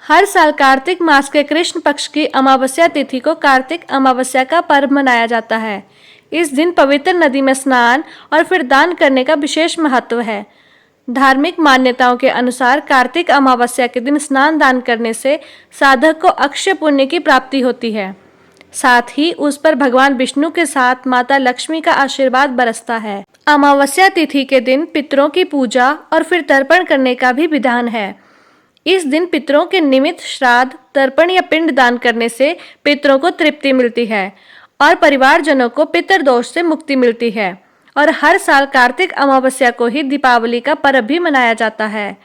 हर साल कार्तिक मास के कृष्ण पक्ष की अमावस्या तिथि को कार्तिक अमावस्या का पर्व मनाया जाता है। इस दिन पवित्र नदी में स्नान और फिर दान करने का विशेष महत्व है। धार्मिक मान्यताओं के अनुसार कार्तिक अमावस्या के दिन स्नान दान करने से साधक को अक्षय पुण्य की प्राप्ति होती है। साथ ही उस पर भगवान विष्णु के साथ माता लक्ष्मी का आशीर्वाद बरसता है। अमावस्या तिथि के दिन पितरों की पूजा और फिर तर्पण करने का भी विधान है। इस दिन पितरों के निमित्त श्राद्ध, तर्पण या पिंड दान करने से पितरों को तृप्ति मिलती है और परिवारजनों को पितृ दोष से मुक्ति मिलती है। और हर साल कार्तिक अमावस्या को ही दीपावली का पर्व भी मनाया जाता है।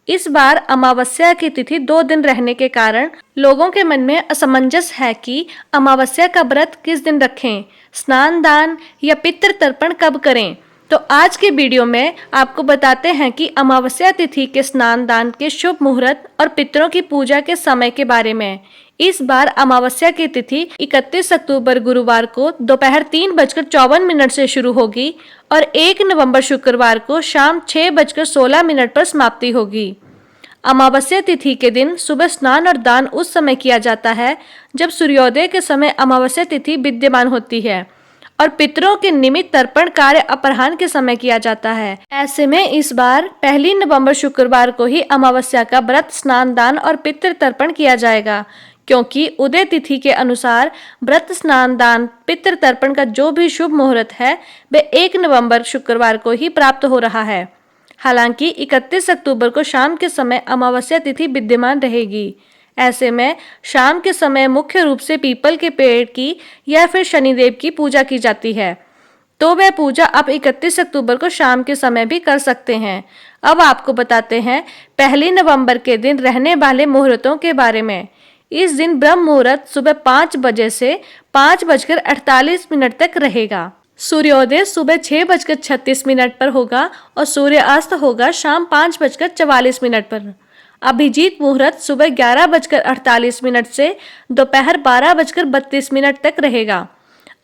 इस बार अमावस्या की तिथि 2 दिन रहने के कारण लोगों के मन में असमंजस है कि अमावस्या का व्रत किस दिन रखें, स्नान दान या पितृ तर्पण कब करें। तो आज के वीडियो में आपको बताते हैं कि अमावस्या तिथि के स्नान दान के शुभ मुहूर्त और पितरों की पूजा के समय के बारे में। इस बार अमावस्या की तिथि 31 अक्टूबर गुरुवार को दोपहर 3:54 से शुरू होगी और 1 नवंबर शुक्रवार को शाम 6:16 पर समाप्ति होगी। अमावस्या तिथि के दिन सुबह स्नान और दान उस समय किया जाता है जब सूर्योदय के समय अमावस्या तिथि विद्यमान होती है और पितरों के निमित्त तर्पण कार्य अपराह्न के समय किया जाता है। ऐसे में इस बार 1 नवंबर शुक्रवार को ही अमावस्या का व्रत, स्नान दान और पितृ तर्पण किया जाएगा, क्योंकि उदय तिथि के अनुसार व्रत, स्नान दान, पितृ तर्पण का जो भी शुभ मुहूर्त है वह 1 नवंबर शुक्रवार को ही प्राप्त हो रहा है। हालांकि 31 अक्टूबर को शाम के समय अमावस्या तिथि विद्यमान रहेगी। ऐसे में शाम के समय मुख्य रूप से पीपल के पेड़ की या फिर शनिदेव की पूजा की जाती है, तो वह पूजा आप 31 अक्टूबर को शाम के समय भी कर सकते हैं। अब आपको बताते हैं 1 नवंबर के दिन रहने वाले मुहूर्तों के बारे में। इस दिन ब्रह्म मुहूर्त सुबह 5 बजे से 5:48 तक रहेगा। सूर्योदय सुबह 6:36 पर होगा और सूर्यास्त होगा शाम 5:44 पर। अभिजीत मुहूर्त सुबह 11:48 से दोपहर 12:32 तक रहेगा।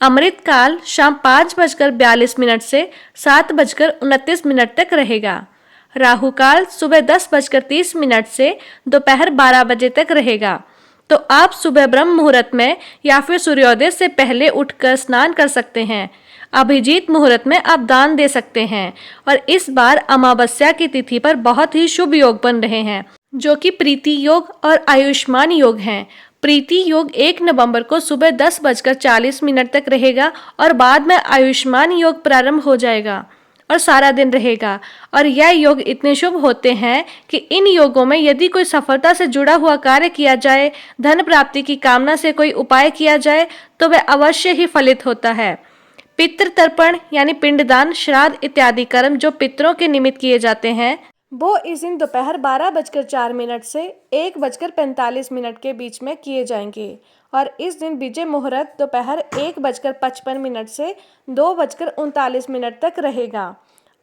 अमृत काल शाम 5:42 से 7:29 तक रहेगा। राहु काल सुबह 10:30 से दोपहर 12 बजे तक रहेगा। तो आप सुबह ब्रह्म मुहूर्त में या फिर सूर्योदय से पहले उठकर स्नान कर सकते हैं। अभिजीत मुहूर्त में आप दान दे सकते हैं और इस बार अमावस्या की तिथि पर बहुत ही शुभ योग बन रहे हैं, जो कि प्रीति योग और आयुष्मान योग हैं। प्रीति योग 1 नवंबर को सुबह 10:40 तक रहेगा और बाद में आयुष्मान योग प्रारंभ हो जाएगा और सारा दिन रहेगा। और यह योग इतने शुभ होते हैं कि इन योगों में यदि कोई सफलता से जुड़ा हुआ कार्य किया जाए, धन प्राप्ति की कामना से कोई उपाय किया जाए तो वह अवश्य ही फलित होता है। पितृ तर्पण यानी पिंडदान, श्राद्ध इत्यादि कर्म जो पितरों के निमित्त किए जाते हैं वो इस दिन दोपहर 12:04 से 1:45 के बीच में किए जाएंगे। और इस दिन विजय मुहूर्त दोपहर 1:55 से 2:39 तक रहेगा।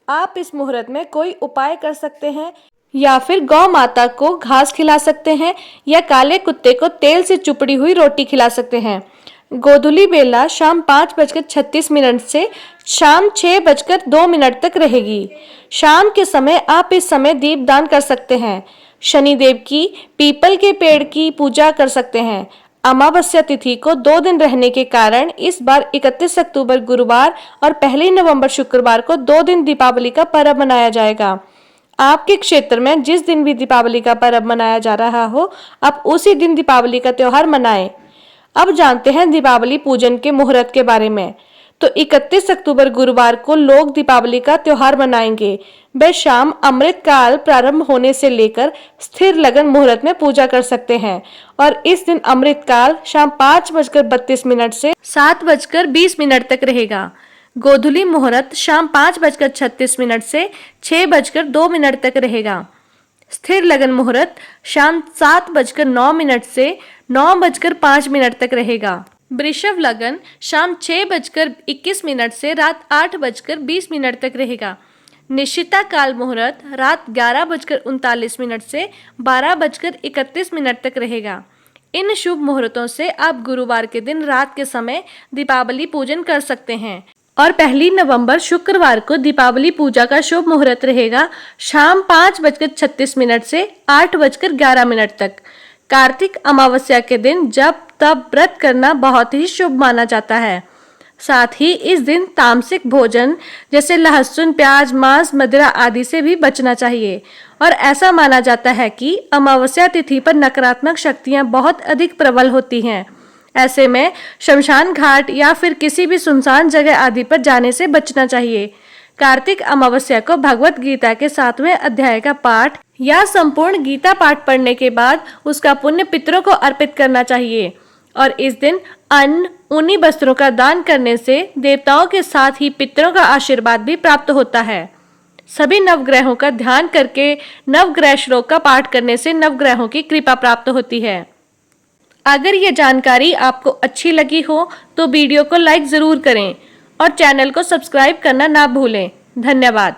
आप इस मुहूर्त में कोई उपाय कर सकते हैं या फिर गौ माता को घास खिला सकते हैं या काले कुत्ते को तेल से चुपड़ी हुई रोटी खिला सकते हैं। गोधूली बेला शाम 5:36 से शाम 6:02 तक रहेगी। शाम के समय आप इस समय दीपदान कर सकते हैं। शनिदेव की, पीपल के पेड़ की पूजा कर सकते हैं। अमावस्या तिथि को 2 दिन रहने के कारण इस बार 31 अक्टूबर गुरुवार और 1 नवंबर शुक्रवार को 2 दिन दीपावली का पर्व मनाया जाएगा। आपके क्षेत्र में जिस दिन भी दीपावली का पर्व मनाया जा रहा हो, आप उसी दिन दीपावली का त्योहार मनाएं। अब जानते हैं दीपावली पूजन के मुहूर्त के बारे में। तो 31 अक्टूबर गुरुवार को लोग दीपावली का त्योहार मनाएंगे। वे शाम अमृत काल प्रारंभ होने से लेकर स्थिर लगन मुहूर्त में पूजा कर सकते हैं और इस दिन अमृत काल शाम 5:32 से 7:20 तक रहेगा। गोधूली मुहूर्त शाम 5:36 से 6:02 तक रहेगा। स्थिर लगन मुहूर्त शाम 7:09 से 9:05 तक रहेगा। वृषभ लगन शाम 6:21 से रात 8:20 तक रहेगा। निश्चिता काल मुहूर्त रात 11:39 से 12:31 तक रहेगा। इन शुभ मुहूर्तों से आप गुरुवार के दिन रात के समय दीपावली पूजन कर सकते हैं। और 1 नवंबर शुक्रवार को दीपावली पूजा का शुभ मुहूर्त रहेगा शाम 5:36 से 8:11 तक। कार्तिक अमावस्या के दिन जप तप व्रत करना बहुत ही शुभ माना जाता है। साथ ही इस दिन तामसिक भोजन जैसे लहसुन, प्याज, मांस, मदिरा आदि से भी बचना चाहिए और ऐसा माना जाता है कि अमावस्या तिथि पर नकारात्मक शक्तियां बहुत अधिक प्रबल होती हैं। ऐसे में शमशान घाट या फिर किसी भी सुनसान जगह आदि पर जाने से बचना चाहिए। कार्तिक अमावस्या को भगवत गीता के 7वें अध्याय का पाठ या संपूर्ण गीता पाठ पढ़ने के बाद उसका पुण्य पितरों को अर्पित करना चाहिए और इस दिन अन्न, ऊनी वस्त्रों का दान करने से देवताओं के साथ ही पितरों का आशीर्वाद भी प्राप्त होता है। सभी नवग्रहों का ध्यान करके नवग्रह श्लोक का पाठ करने से नवग्रहों की कृपा प्राप्त होती है। अगर ये जानकारी आपको अच्छी लगी हो तो वीडियो को लाइक जरूर करें और चैनल को सब्सक्राइब करना ना भूलें। धन्यवाद।